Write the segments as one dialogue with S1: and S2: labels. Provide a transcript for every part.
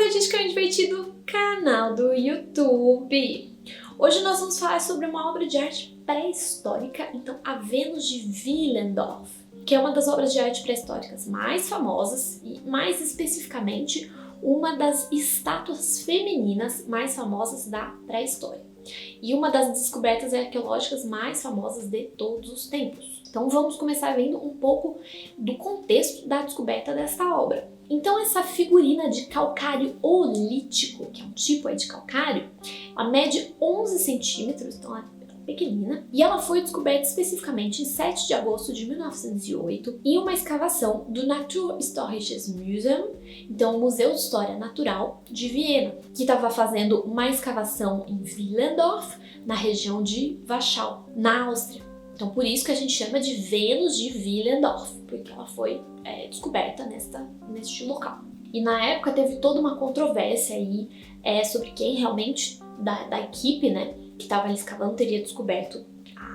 S1: Artisticamente Divertido, canal do YouTube. Hoje nós vamos falar sobre uma obra de arte pré-histórica, então a Vênus de Willendorf, que é uma das obras de arte pré-históricas mais famosas e, mais especificamente, uma das estátuas femininas mais famosas da pré-história e uma das descobertas arqueológicas mais famosas de todos os tempos. Então vamos começar vendo um pouco do contexto da descoberta desta obra. Então essa figurina de calcário olítico, que é um tipo de calcário, ela mede 11 centímetros, então ela é pequenina, e ela foi descoberta especificamente em 7 de agosto de 1908 em uma escavação do Naturhistorisches Museum, então o Museu de História Natural de Viena, que estava fazendo uma escavação em Willendorf, na região de Wachau, na Áustria. Então por isso que a gente chama de Vênus de Willendorf, porque ela foi descoberta neste local. E na época teve toda uma controvérsia aí sobre quem realmente da equipe, né, que estava ali escavando teria descoberto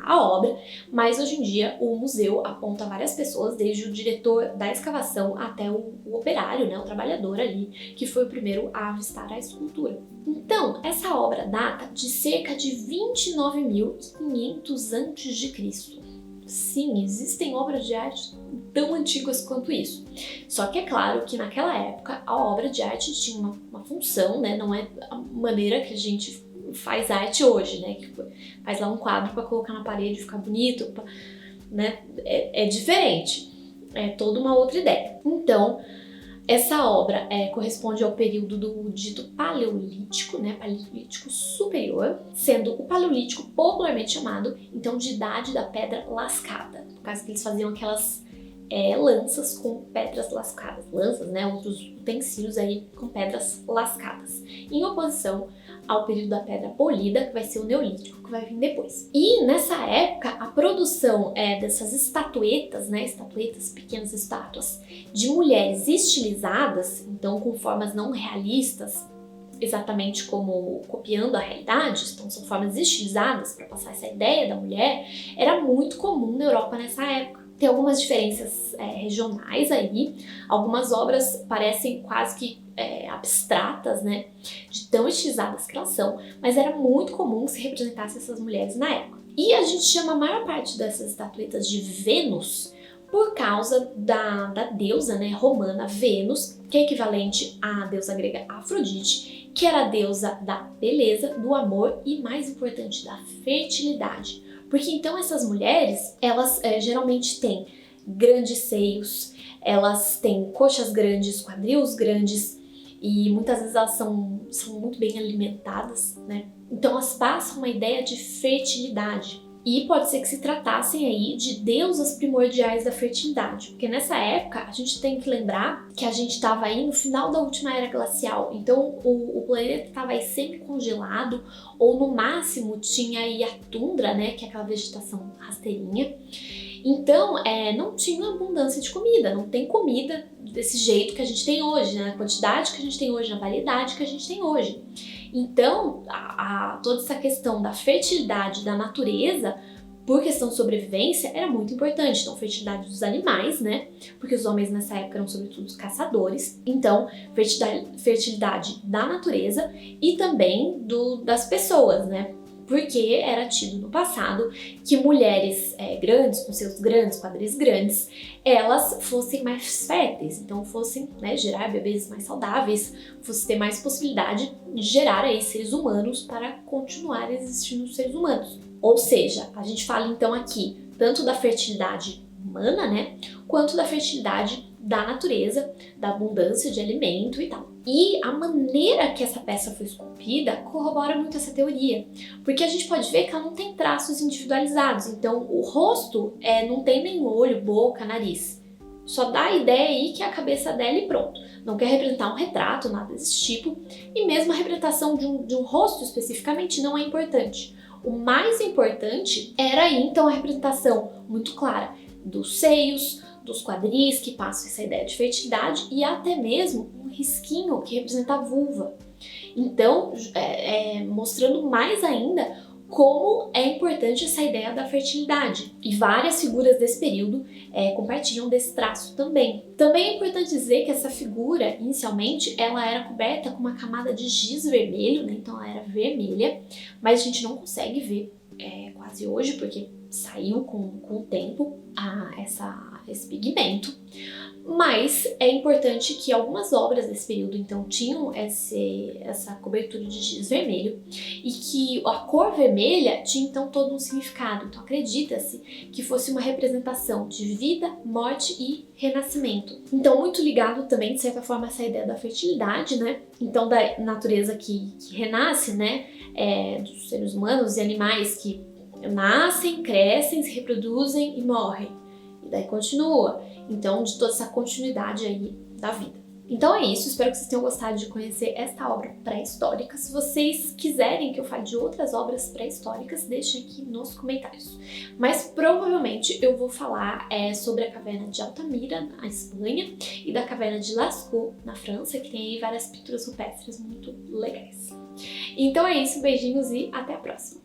S1: a obra, mas hoje em dia o museu aponta várias pessoas, desde o diretor da escavação até o operário, né, o trabalhador ali, que foi o primeiro a avistar a escultura. Então, essa obra data de cerca de 29.500 a.C. Sim, existem obras de arte tão antigas quanto isso. Só que é claro que naquela época a obra de arte tinha uma função, né, não é a maneira que a gente faz arte hoje, né? Que faz lá um quadro para colocar na parede e ficar bonito, né? É diferente, é toda uma outra ideia. Então, essa obra corresponde ao período do dito Paleolítico, né? Paleolítico superior, sendo o Paleolítico popularmente chamado, então, de Idade da Pedra Lascada, por causa que eles faziam aquelas lanças com pedras lascadas, lanças, né? Outros utensílios aí com pedras lascadas, em oposição ao período da Pedra Polida, que vai ser o Neolítico, que vai vir depois. E nessa época, a produção dessas estatuetas, né, pequenas estátuas, de mulheres estilizadas, então com formas não realistas, exatamente como copiando a realidade, então são formas estilizadas para passar essa ideia da mulher, era muito comum na Europa nessa época. Tem algumas diferenças regionais aí, algumas obras parecem quase que abstratas, né, de tão estilizadas que elas são, mas era muito comum que se representasse essas mulheres na época. E a gente chama a maior parte dessas estatuetas de Vênus por causa da deusa, né, romana Vênus, que é equivalente à deusa grega Afrodite, que era a deusa da beleza, do amor e, mais importante, da fertilidade. Porque então essas mulheres, elas geralmente têm grandes seios, elas têm coxas grandes, quadris grandes e muitas vezes elas são muito bem alimentadas, né? Então elas passam uma ideia de fertilidade. E pode ser que se tratassem aí de deusas primordiais da fertilidade, porque nessa época a gente tem que lembrar que a gente estava aí no final da última era glacial, então o planeta estava aí sempre congelado, ou no máximo tinha aí a tundra, né, que é aquela vegetação rasteirinha. Então não tinha abundância de comida, não tem comida desse jeito que a gente tem hoje, né, na quantidade que a gente tem hoje, na variedade que a gente tem hoje. Então, toda essa questão da fertilidade da natureza, por questão de sobrevivência, era muito importante. Então, fertilidade dos animais, né? Porque os homens nessa época eram sobretudo os caçadores. Então, fertilidade da natureza e também das pessoas, né? Porque era tido no passado que mulheres grandes, com seus grandes quadris grandes, elas fossem mais férteis, então fossem, né, gerar bebês mais saudáveis, fosse ter mais possibilidade de gerar aí seres humanos para continuar existindo os seres humanos. Ou seja, a gente fala então aqui tanto da fertilidade humana, né, quanto da fertilidade da natureza, da abundância de alimento e tal. E a maneira que essa peça foi esculpida corrobora muito essa teoria, porque a gente pode ver que ela não tem traços individualizados, então o rosto não tem nem olho, boca, nariz. Só dá a ideia aí que é a cabeça dela e pronto. Não quer representar um retrato, nada desse tipo, e mesmo a representação de um rosto especificamente não é importante. O mais importante era aí então a representação muito clara dos seios, dos quadris, que passam essa ideia de fertilidade, e até mesmo um risquinho que representa a vulva. Então, mostrando mais ainda como é importante essa ideia da fertilidade. E várias figuras desse período compartilham desse traço também. Também é importante dizer que essa figura, inicialmente, ela era coberta com uma camada de giz vermelho, né? Então ela era vermelha, mas a gente não consegue ver quase hoje, porque saiu com o tempo esse pigmento. Mas é importante que algumas obras desse período, então, tinham essa cobertura de giz vermelho e que a cor vermelha tinha, então, todo um significado. Então, acredita-se que fosse uma representação de vida, morte e renascimento. Então, muito ligado também, de certa forma, a essa ideia da fertilidade, né? Então, da natureza que renasce, né? Dos seres humanos e animais que nascem, crescem, se reproduzem e morrem. E daí continua. Então, de toda essa continuidade aí da vida. Então é isso, espero que vocês tenham gostado de conhecer esta obra pré-histórica. Se vocês quiserem que eu fale de outras obras pré-históricas, deixem aqui nos comentários. Mas provavelmente eu vou falar sobre a caverna de Altamira, na Espanha, e da caverna de Lascaux, na França, que tem aí várias pinturas rupestres muito legais. Então é isso, beijinhos e até a próxima!